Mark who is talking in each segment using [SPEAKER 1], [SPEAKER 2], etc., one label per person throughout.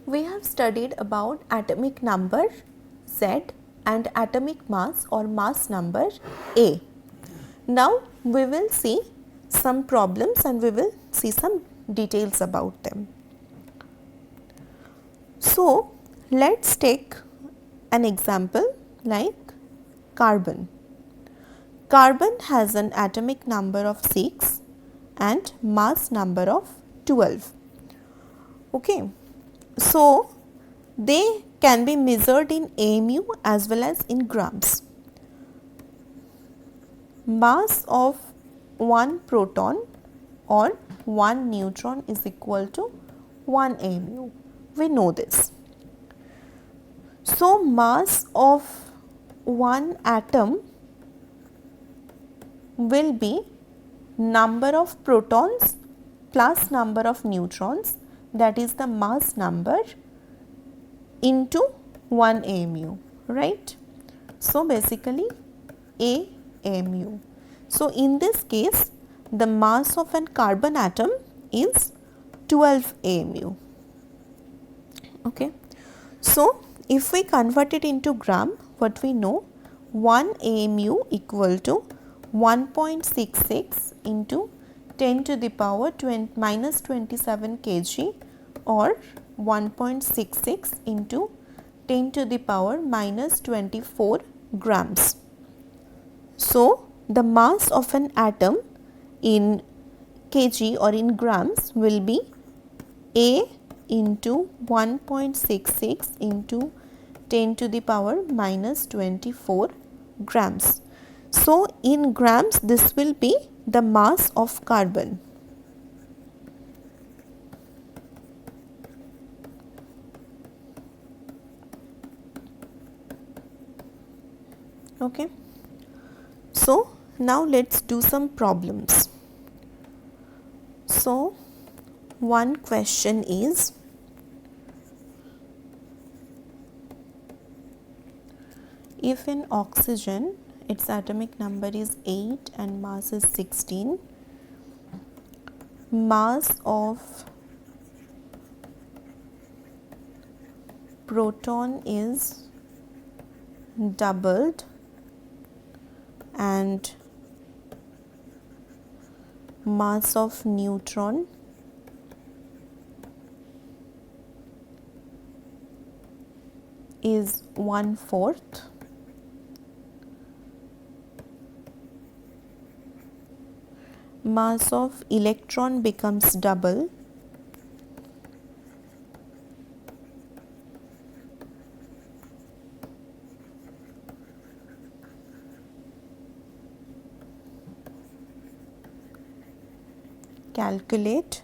[SPEAKER 1] we have studied about atomic number Z and atomic mass or mass number A. Now we will see some problems and we will see some details about them. So let's take an example like carbon. Carbon has an atomic number of 6 and mass number of 12. Okay. So they can be measured in AMU as well as in grams. Mass of one proton or one neutron is equal to 1 AMU. We know this. So mass of one atom will be number of protons plus number of neutrons, that is the mass number into 1 AMU, right. So basically A AMU. So in this case the mass of an carbon atom is 12 AMU. Okay. So if we convert it into gram, what we know, 1 AMU equal to 1.66 into 10 to the power minus 27 kg or 1.66 into 10 to the power minus 24 grams. So the mass of an atom in kg or in grams will be A into 1.66 into 10 to the power minus 24 grams. So in grams this will be the mass of carbon. Okay. So now let's do some problems. So one question is, if in oxygen its atomic number is 8 and mass is 16, mass of proton is doubled and mass of neutron is 1/4, mass of electron becomes double, calculate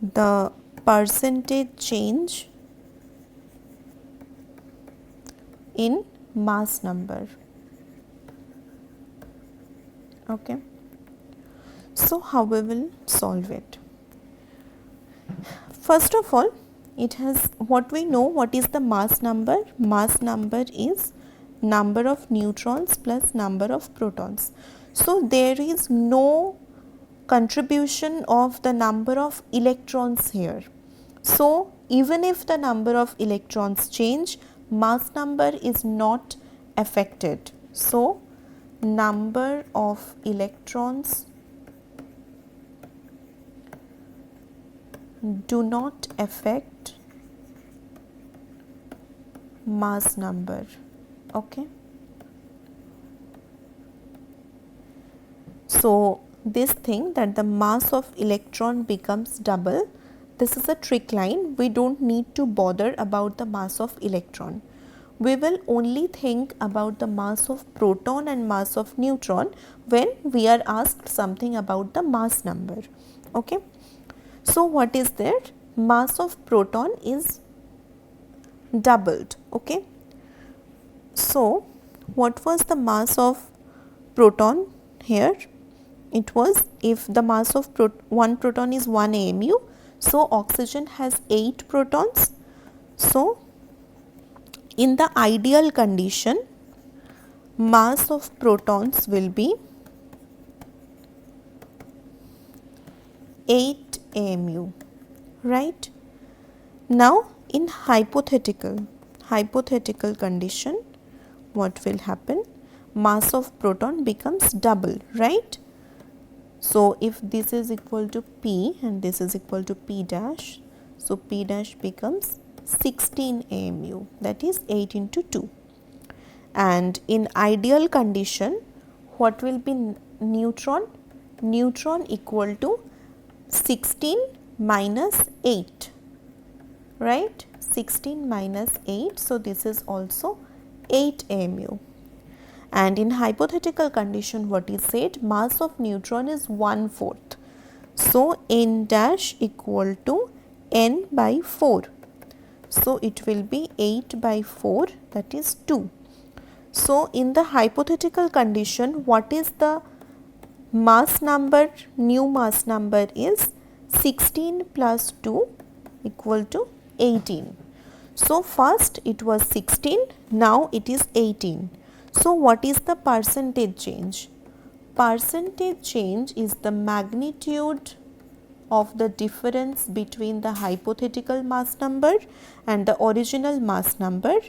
[SPEAKER 1] the percentage change in mass number. Okay. So how we will solve it? First of all, it has what we know, what is the mass number? Mass number is number of neutrons plus number of protons. So there is no contribution of the number of electrons here. So even if the number of electrons change, mass number is not affected. So number of electrons do not affect mass number. Okay. So this thing that the mass of electron becomes double, this is a trick line. We don't need to bother about the mass of electron. We will only think about the mass of proton and mass of neutron when we are asked something about the mass number. Okay. So what is there? Mass of proton is doubled. Okay. So what was the mass of proton here? It was, if the mass of one proton is 1 AMU, so oxygen has 8 protons. So in the ideal condition, mass of protons will be 8 AMU, right. Now In hypothetical condition, what will happen? Mass of proton becomes double, right? So if this is equal to P and this is equal to P dash, so P dash becomes 16 AMU, that is 8 into 2. And in ideal condition, what will be neutron? Neutron equal to 16 minus 8, right? 16 minus 8, so this is also 8 AMU. And in hypothetical condition, what is said? Mass of neutron is 1/4. So n dash equal to n by 4. So it will be 8 by 4, that is 2. So in the hypothetical condition, what is the mass number? New mass number is 16 plus 2 equal to 18. So first it was 16, now it is 18. So what is the percentage change? Percentage change is the magnitude of the difference between the hypothetical mass number and the original mass number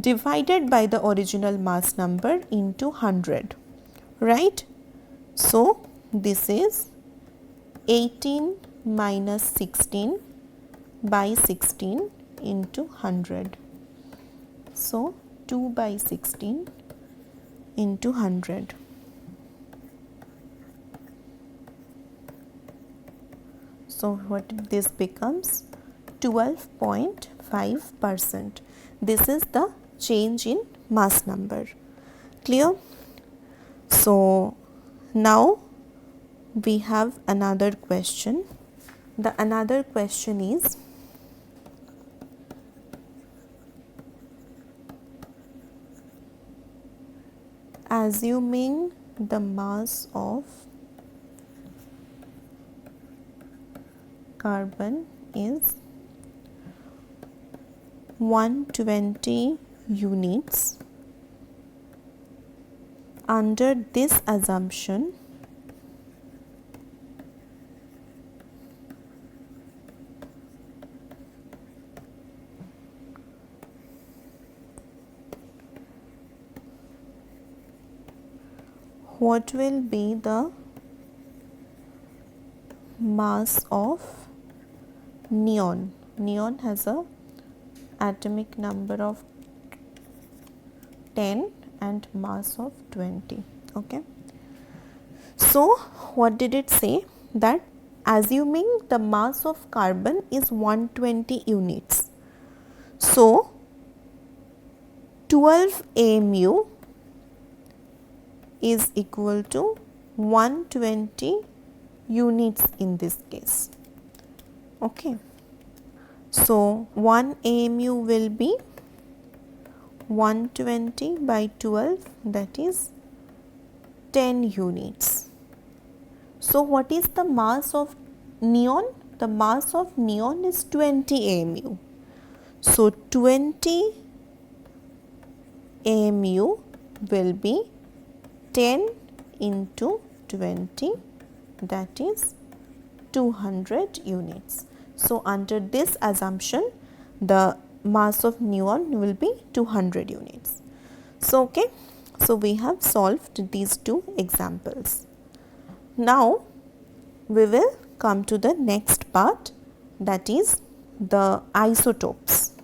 [SPEAKER 1] divided by the original mass number into 100, right? So this is 18 minus 16 by 16 into 100. So 2 by 16 into 100. So what this becomes? 12.5%. This is the change in mass number. Clear? So now we have another question. The another question is, assuming the mass of carbon is 120 units, under this assumption, what will be the mass of neon? Neon has a atomic number of 10 and mass of 20. Okay. So what did it say? That assuming the mass of carbon is 120 units. So 12 AMU is equal to 120 units in this case. Okay. So 1 AMU will be 120 by 12, that is 10 units. So what is the mass of neon? The mass of neon is 20 AMU. So 20 AMU will be 10 into 20, that is 200 units. So under this assumption, the mass of neon will be 200 units. So okay, so we have solved these two examples. Now we will come to the next part, that is the isotopes.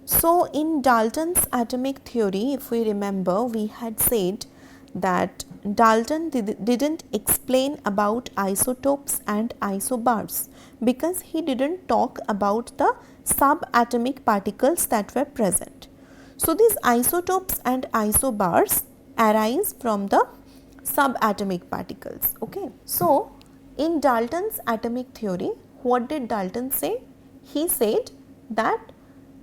[SPEAKER 1] So in Dalton's atomic theory, if we remember, we had said that Dalton didn't explain about isotopes and isobars because he didn't talk about the subatomic particles that were present. So these isotopes and isobars arise from the subatomic particles. Okay. So in Dalton's atomic theory, what did Dalton say? He said that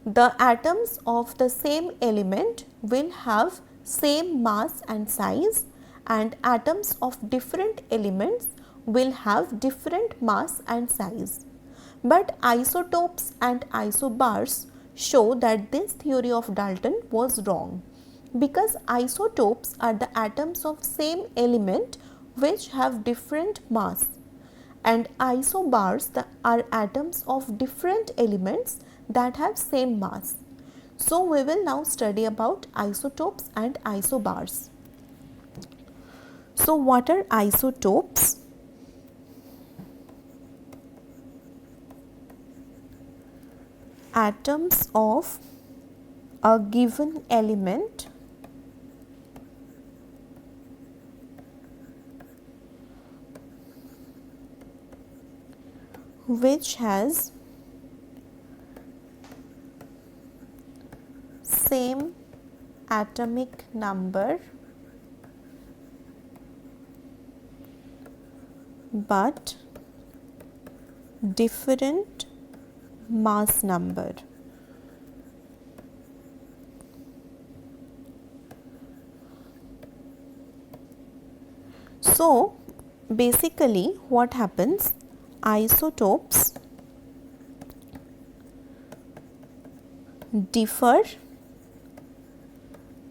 [SPEAKER 1] the atoms of the same element will have same mass and size, and atoms of different elements will have different mass and size. But isotopes and isobars show that this theory of Dalton was wrong, because isotopes are the atoms of same element which have different mass, and isobars are atoms of different elements that have same mass. So we will now study about isotopes and isobars. So what are isotopes? Atoms of a given element which has same atomic number but different mass number. So basically what happens, isotopes differ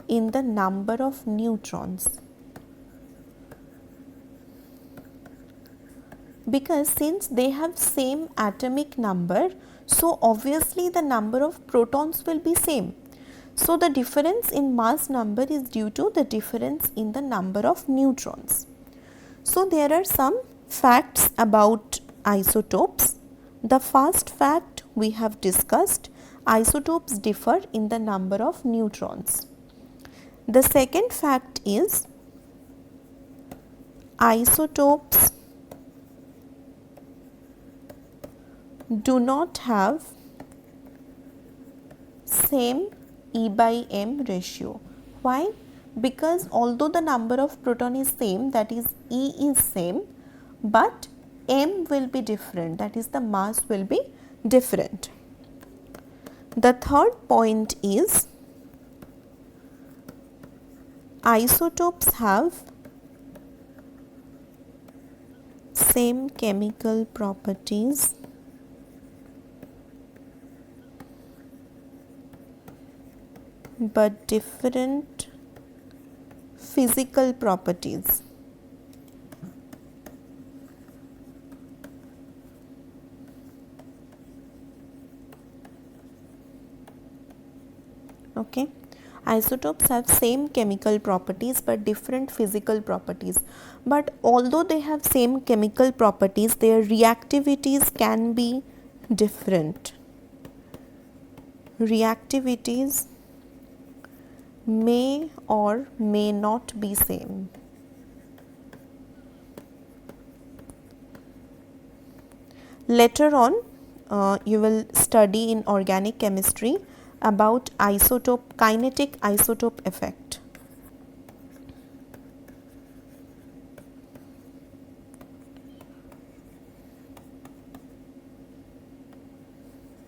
[SPEAKER 1] in the number of neutrons, because since they have same atomic number, so obviously the number of protons will be same. So the difference in mass number is due to the difference in the number of neutrons. So there are some facts about isotopes. The first fact we have discussed, isotopes differ in the number of neutrons. The second fact is isotopes do not have same E by M ratio. Why? Because although the number of proton is same, that is E is same, but M will be different, that is the mass will be different. The third point is isotopes have same chemical properties but different physical properties. Okay, isotopes have same chemical properties but different physical properties. But although they have same chemical properties, their reactivities can be different. Reactivities may or may not be same. Later on, you will study in organic chemistry about kinetic isotope effect.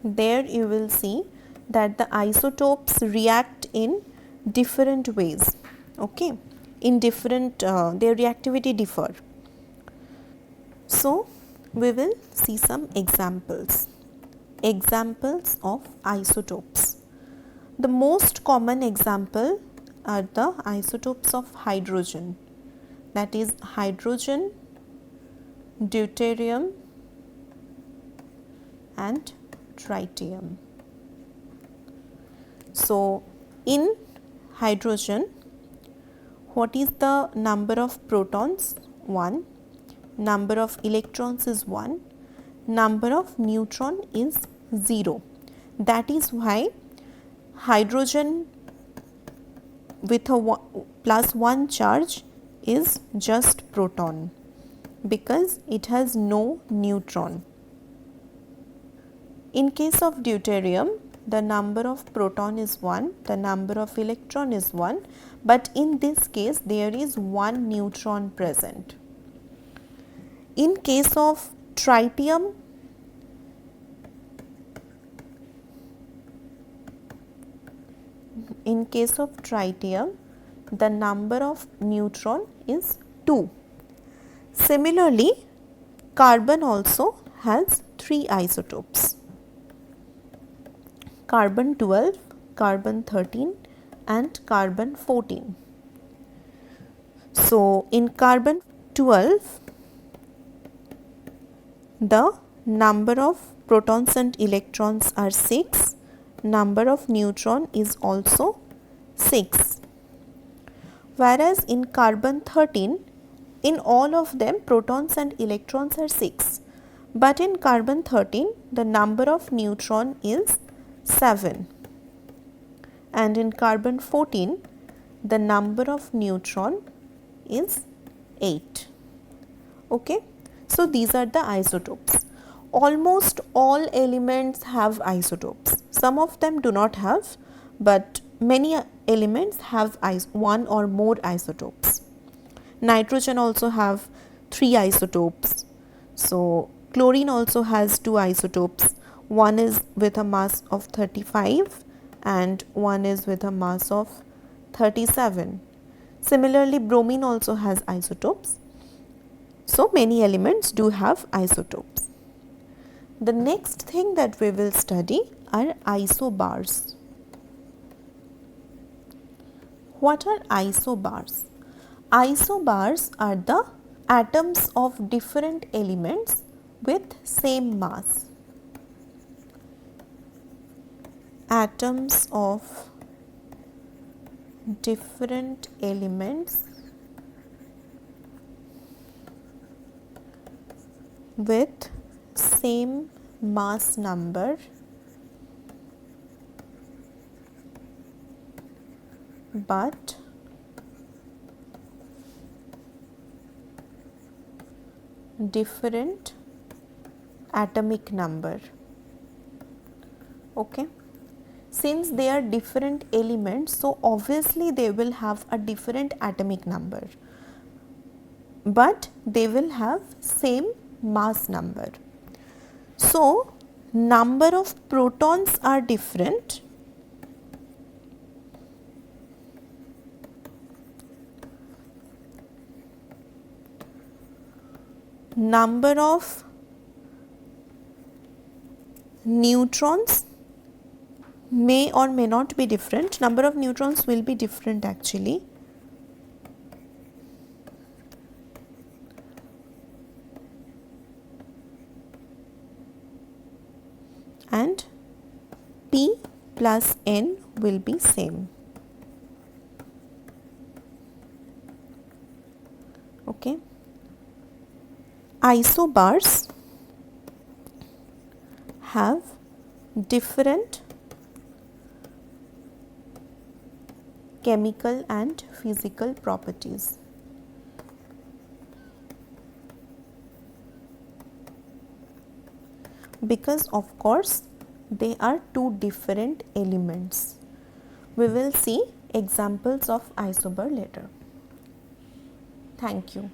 [SPEAKER 1] There you will see that the isotopes react in different ways, okay, in different their reactivity differ. So we will see some examples of isotopes. The most common example are the isotopes of hydrogen, that is hydrogen, deuterium and tritium. So in hydrogen, what is the number of protons? 1. Number of electrons is 1. Number of neutron is 0. That is why hydrogen with a +1 charge is just proton, because it has no neutron. In case of deuterium, the number of proton is 1, the number of electron is 1, but in this case there is 1 neutron present. In case of tritium, the number of neutron is 2. Similarly, carbon also has 3 isotopes: carbon 12, carbon 13 and carbon 14. So in carbon 12, the number of protons and electrons are 6, number of neutron is also 6. Whereas in carbon 13, in all of them protons and electrons are 6, but in carbon 13 the number of neutron is 7, and in carbon 14 the number of neutron is 8. Okay. So, these are the isotopes. Almost all elements have isotopes. Some of them do not have, but many elements have one or more isotopes. Nitrogen also have 3 isotopes. So, chlorine also has 2 isotopes. One is with a mass of 35 and one is with a mass of 37. Similarly, bromine also has isotopes. So, many elements do have isotopes. The next thing that we will study are isobars. What are isobars? Isobars are the atoms of different elements with same mass. Atoms of different elements with same mass number but different atomic number. Okay. Since they are different elements, so obviously they will have a different atomic number, but they will have same mass number. So, number of protons are different, number of neutrons may or may not be different. Number of neutrons will be different actually. And P plus N will be same. Okay. Isobars have different chemical and physical properties. Because of course they are two different elements. We will see examples of isobar later. Thank you.